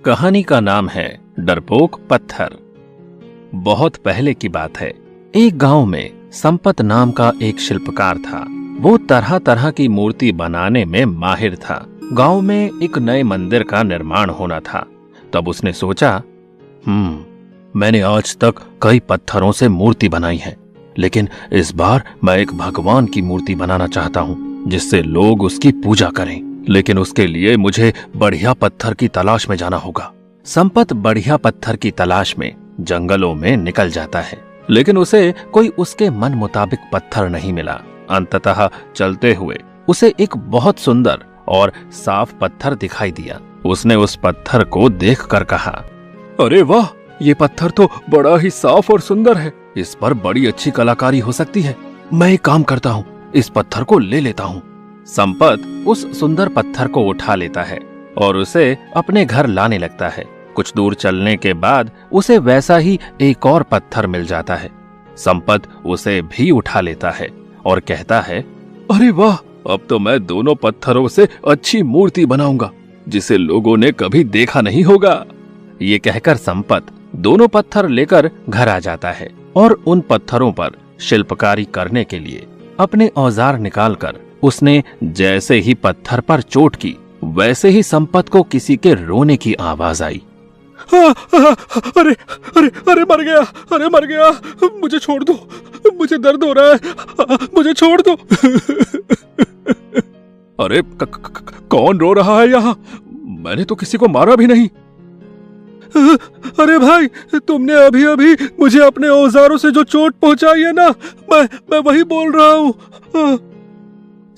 कहानी का नाम है डरपोक पत्थर। बहुत पहले की बात है। एक गांव में संपत नाम का एक शिल्पकार था। वो तरह तरह की मूर्ति बनाने में माहिर था। गांव में एक नए मंदिर का निर्माण होना था। तब उसने सोचा, मैंने आज तक कई पत्थरों से मूर्ति बनाई है, लेकिन इस बार मैं एक भगवान की मूर्ति बनाना चाहता हूँ जिससे लोग उसकी पूजा करें। लेकिन उसके लिए मुझे बढ़िया पत्थर की तलाश में जाना होगा। संपत बढ़िया पत्थर की तलाश में जंगलों में निकल जाता है, लेकिन उसे कोई उसके मन मुताबिक पत्थर नहीं मिला। अंततः चलते हुए उसे एक बहुत सुंदर और साफ पत्थर दिखाई दिया। उसने उस पत्थर को देखकर कहा, अरे वाह, ये पत्थर तो बड़ा ही साफ और सुंदर है। इस पर बड़ी अच्छी कलाकारी हो सकती है। मैं एक काम करता हूँ, इस पत्थर को ले लेता हूँ। संपत उस सुंदर पत्थर को उठा लेता है और उसे अपने घर लाने लगता है। कुछ दूर चलने के बाद उसे वैसा ही एक और पत्थर मिल जाता है। संपत उसे भी उठा लेता है और कहता है, अरे वाह, अब तो मैं दोनों पत्थरों से अच्छी मूर्ति बनाऊंगा जिसे लोगों ने कभी देखा नहीं होगा। ये कहकर संपत दोनों पत्थर लेकर घर आ जाता है और उन पत्थरों पर शिल्पकारी करने के लिए अपने औजार निकालकर उसने जैसे ही पत्थर पर चोट की, वैसे ही संपत को किसी के रोने की आवाज आई। अरे अरे अरे मर गया, अरे मर गया, मुझे छोड़ दो, मुझे दर्द हो रहा है, मुझे छोड़ दो। अरे कौन रो रहा है यहाँ? मैंने तो किसी को मारा भी नहीं। अरे भाई, तुमने अभी अभी मुझे अपने औजारों से जो चोट पहुंचाई है ना, मैं वही बोल रहा हूँ।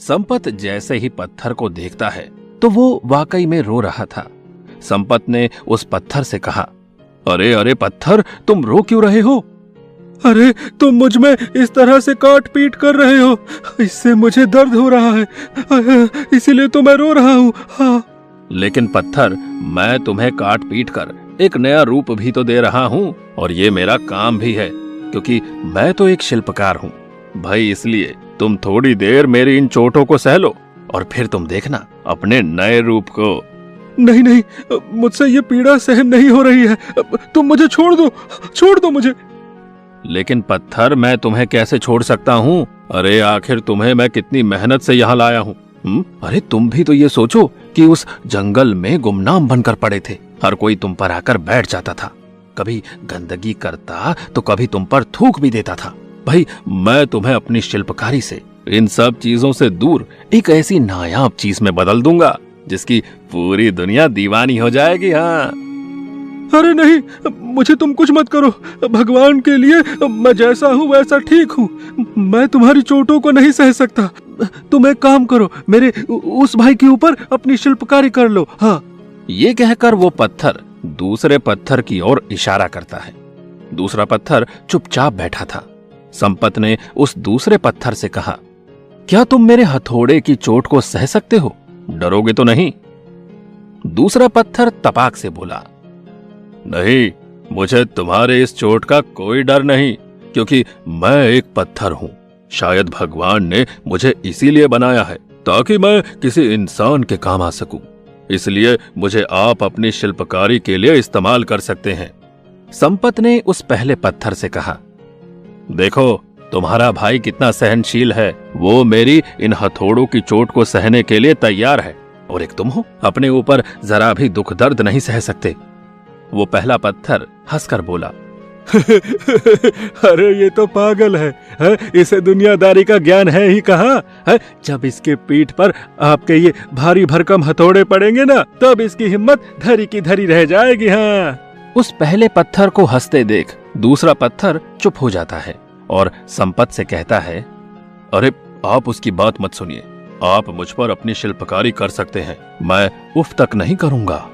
संपत जैसे ही पत्थर को देखता है तो वो वाकई में रो रहा था। संपत ने उस पत्थर से कहा, अरे अरे पत्थर, तुम रो क्यों रहे हो? अरे तुम मुझ में इस तरह से काट पीट कर रहे हो, इससे मुझे दर्द हो रहा है, इसीलिए तो मैं रो रहा हूँ। हाँ। लेकिन पत्थर, मैं तुम्हें काट पीट कर एक नया रूप भी तो दे रहा हूँ, और ये मेरा काम भी है, क्योंकि मैं तो एक शिल्पकार हूँ भाई। इसलिए तुम थोड़ी देर मेरी इन चोटों को सह लो और फिर तुम देखना अपने नए रूप को। नहीं नहीं, मुझसे ये पीड़ा सहन नहीं हो रही है, तुम मुझे छोड़ दो मुझे। लेकिन पत्थर, मैं तुम्हें कैसे छोड़ सकता हूँ? अरे आखिर तुम्हें मैं कितनी मेहनत से यहाँ लाया हूँ। अरे तुम भी तो ये सोचो कि उस जंगल में गुमनाम बनकर पड़े थे। हर कोई तुम पर आकर बैठ जाता था, कभी गंदगी करता तो कभी तुम पर थूक भी देता था। भाई, मैं तुम्हें अपनी शिल्पकारी से, इन सब चीजों से दूर एक ऐसी नायाब चीज में बदल दूंगा जिसकी पूरी दुनिया दीवानी हो जाएगी। हाँ। अरे नहीं, मुझे तुम कुछ मत करो। भगवान के लिए मैं जैसा हूँ वैसा ठीक हूँ। मैं तुम्हारी चोटों को नहीं सह सकता। तुम एक काम करो, मेरे उस भाई के ऊपर अपनी शिल्पकारी कर लो। हाँ। ये कहकर वो पत्थर दूसरे पत्थर की ओर इशारा करता है। दूसरा पत्थर चुपचाप बैठा था। संपत ने उस दूसरे पत्थर से कहा, क्या तुम मेरे हथौड़े की चोट को सह सकते हो? डरोगे तो नहीं? दूसरा पत्थर तपाक से बोला, नहीं, मुझे तुम्हारे इस चोट का कोई डर नहीं, क्योंकि मैं एक पत्थर हूं। शायद भगवान ने मुझे इसीलिए बनाया है ताकि मैं किसी इंसान के काम आ सकूं। इसलिए मुझे आप अपनी शिल्पकारी के लिए इस्तेमाल कर सकते हैं। संपत ने उस पहले पत्थर से कहा, देखो तुम्हारा भाई कितना सहनशील है। वो मेरी इन हथौड़ों की चोट को सहने के लिए तैयार है, और एक तुम हो, अपने ऊपर जरा भी दुख दर्द नहीं सह सकते। वो पहला पत्थर हंसकर बोला, अरे ये तो पागल है, इसे दुनियादारी का ज्ञान है ही कहाँ है? जब इसके पीठ पर आपके ये भारी भरकम हथौड़े पड़ेंगे ना, तब इसकी हिम्मत धरी की धरी रह जाएगी। हाँ। उस पहले पत्थर को हंसते देख दूसरा पत्थर चुप हो जाता है और संपत से कहता है, अरे आप उसकी बात मत सुनिए। आप मुझ पर अपनी शिल्पकारी कर सकते हैं, मैं उफ तक नहीं करूंगा।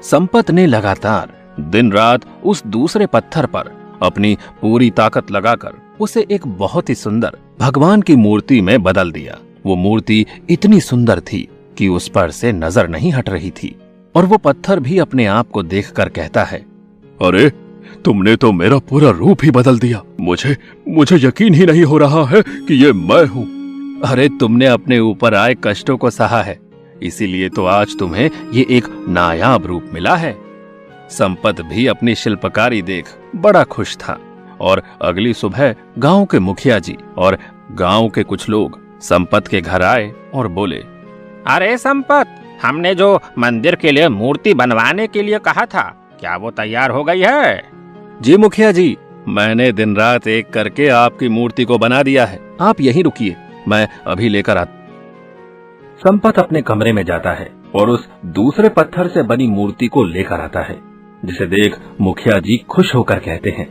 संपत ने लगातार दिन रात उस दूसरे पत्थर पर अपनी पूरी ताकत लगाकर उसे एक बहुत ही सुंदर भगवान की मूर्ति में बदल दिया। वो मूर्ति इतनी सुंदर थी कि उस पर से नजर नहीं हट रही थी, और वो पत्थर भी अपने आप को देखकर कहता है, अरे तुमने तो मेरा पूरा रूप ही बदल दिया। मुझे यकीन ही नहीं हो रहा है कि ये मैं हूँ। अरे तुमने अपने ऊपर आए कष्टों को सहा है, इसीलिए तो आज तुम्हें ये एक नायाब रूप मिला है। संपत भी अपनी शिल्पकारी देख बड़ा खुश था और अगली सुबह गांव के मुखिया जी और गांव के कुछ लोग संपत के घर आए और बोले, अरे संपत, हमने जो मंदिर के लिए मूर्ति बनवाने के लिए कहा था, क्या वो तैयार हो गई है? जी मुखिया जी, मैंने दिन रात एक करके आपकी मूर्ति को बना दिया है। आप यहीं रुकिए, मैं अभी लेकर आता। संपत अपने कमरे में जाता है और उस दूसरे पत्थर से बनी मूर्ति को लेकर आता है, जिसे देख मुखिया जी खुश होकर कहते हैं,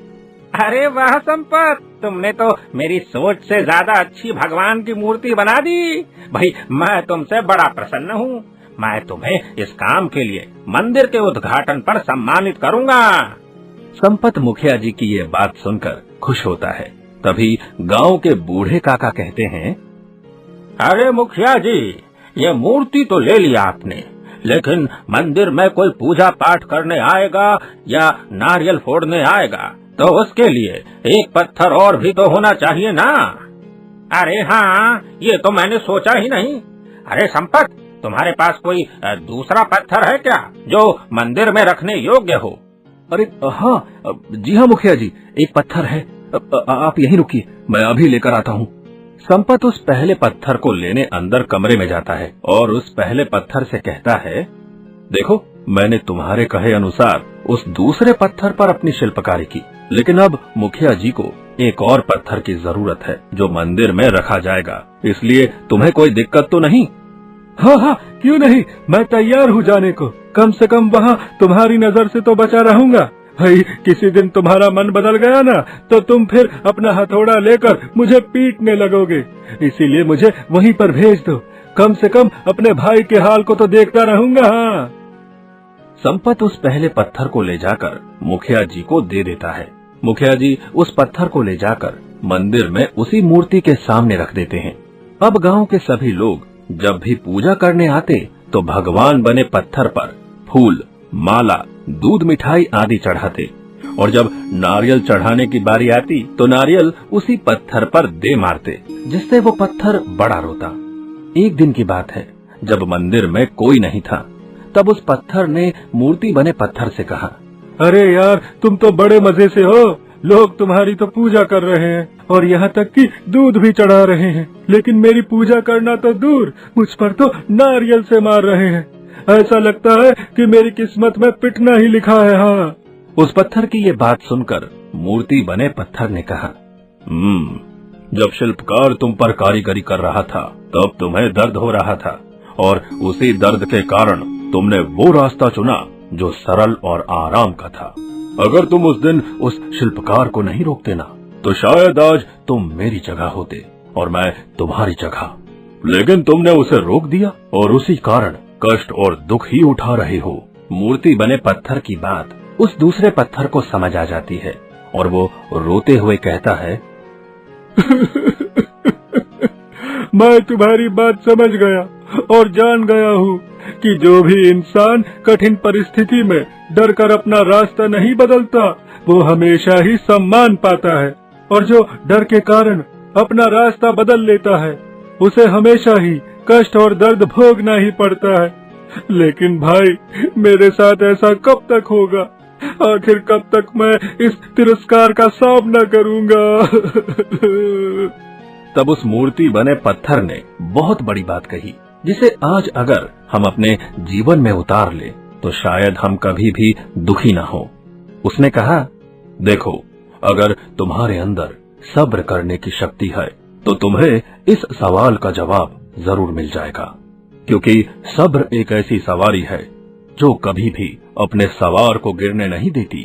अरे वाह संपत, तुमने तो मेरी सोच से ज्यादा अच्छी भगवान की मूर्ति बना दी। भाई मैं तुमसे बड़ा प्रसन्न हूँ। मैं तुम्हें इस काम के लिए मंदिर के उद्घाटन पर सम्मानित करूँगा। संपत मुखिया जी की ये बात सुनकर खुश होता है। तभी गांव के बूढ़े काका कहते हैं, अरे मुखिया जी, ये मूर्ति तो ले लिया आपने, लेकिन मंदिर में कोई पूजा पाठ करने आएगा या नारियल फोड़ने आएगा तो उसके लिए एक पत्थर और भी तो होना चाहिए ना। अरे हाँ, ये तो मैंने सोचा ही नहीं। अरे संपत, तुम्हारे पास कोई दूसरा पत्थर है क्या जो मंदिर में रखने योग्य हो? अरे हाँ, जी हाँ मुखिया जी, एक पत्थर है। आप यहीं रुकिए, मैं अभी लेकर आता हूँ। संपत उस पहले पत्थर को लेने अंदर कमरे में जाता है और उस पहले पत्थर से कहता है, देखो, मैंने तुम्हारे कहे अनुसार उस दूसरे पत्थर पर अपनी शिल्पकारी की, लेकिन अब मुखिया जी को एक और पत्थर की जरूरत है जो मंदिर में रखा जाएगा, इसलिए तुम्हें कोई दिक्कत तो नहीं? हाँ हाँ, क्यों नहीं, मैं तैयार हूँ जाने को। कम से कम वहाँ तुम्हारी नजर से तो बचा रहूंगा। भाई, किसी दिन तुम्हारा मन बदल गया ना, तो तुम फिर अपना हथौड़ा लेकर मुझे पीटने लगोगे, इसीलिए मुझे वहीं पर भेज दो। कम से कम अपने भाई के हाल को तो देखता रहूंगा। हाँ। संपत उस पहले पत्थर को ले जाकर मुखिया जी को दे देता है। मुखिया जी उस पत्थर को ले जाकर मंदिर में उसी मूर्ति के सामने रख देते हैं। अब गांव के सभी लोग जब भी पूजा करने आते तो भगवान बने पत्थर पर फूल, माला, दूध, मिठाई आदि चढ़ाते, और जब नारियल चढ़ाने की बारी आती तो नारियल उसी पत्थर पर दे मारते, जिससे वो पत्थर बड़ा रोता। एक दिन की बात है, जब मंदिर में कोई नहीं था, तब उस पत्थर ने मूर्ति बने पत्थर से कहा, अरे यार, तुम तो बड़े मजे से हो। लोग तुम्हारी तो पूजा कर रहे हैं और यहाँ तक कि दूध भी चढ़ा रहे हैं, लेकिन मेरी पूजा करना तो दूर, मुझ पर तो नारियल से मार रहे हैं। ऐसा लगता है कि मेरी किस्मत में पिटना ही लिखा है। हाँ। उस पत्थर की ये बात सुनकर मूर्ति बने पत्थर ने कहा, जब शिल्पकार तुम पर कारीगरी कर रहा था तब तुम्हें दर्द हो रहा था, और उसी दर्द के कारण तुमने वो रास्ता चुना जो सरल और आराम का था। अगर तुम उस दिन उस शिल्पकार को नहीं रोकते ना, तो शायद आज तुम मेरी जगह होते और मैं तुम्हारी जगह, लेकिन तुमने उसे रोक दिया और उसी कारण कष्ट और दुख ही उठा रहे हो। मूर्ति बने पत्थर की बात उस दूसरे पत्थर को समझ आ जाती है और वो रोते हुए कहता है, मैं तुम्हारी बात समझ गया और जान गया हूँ कि जो भी इंसान कठिन परिस्थिति में डर कर अपना रास्ता नहीं बदलता, वो हमेशा ही सम्मान पाता है, और जो डर के कारण अपना रास्ता बदल लेता है, उसे हमेशा ही कष्ट और दर्द भोगना ही पड़ता है। लेकिन भाई, मेरे साथ ऐसा कब तक होगा? आखिर कब तक मैं इस तिरस्कार का सामना करूंगा? तब उस मूर्ति बने पत्थर ने बहुत बड़ी बात कही, जिसे आज अगर हम अपने जीवन में उतार ले तो शायद हम कभी भी दुखी ना हो। उसने कहा, देखो, अगर तुम्हारे अंदर सब्र करने की शक्ति है तो तुम्हें इस सवाल का जवाब जरूर मिल जाएगा, क्योंकि सब्र एक ऐसी सवारी है जो कभी भी अपने सवार को गिरने नहीं देती।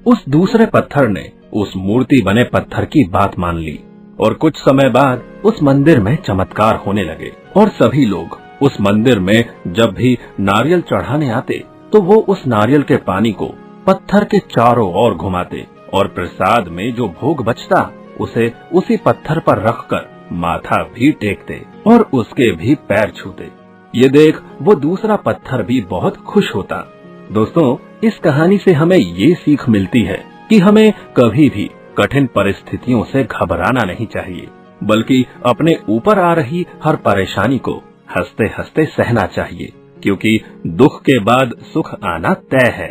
उस दूसरे पत्थर ने उस मूर्ति बने पत्थर की बात मान ली और कुछ समय बाद उस मंदिर में चमत्कार होने लगे और सभी लोग उस मंदिर में जब भी नारियल चढ़ाने आते तो वो उस नारियल के पानी को पत्थर के चारों ओर घुमाते और प्रसाद में जो भोग बचता उसे उसी पत्थर पर रखकर माथा भी टेकते और उसके भी पैर छूते। ये देख वो दूसरा पत्थर भी बहुत खुश होता। दोस्तों, इस कहानी से हमें ये सीख मिलती है कि हमें कभी भी कठिन परिस्थितियों से घबराना नहीं चाहिए, बल्कि अपने ऊपर आ रही हर परेशानी को हंसते हंसते सहना चाहिए, क्योंकि दुख के बाद सुख आना तय है।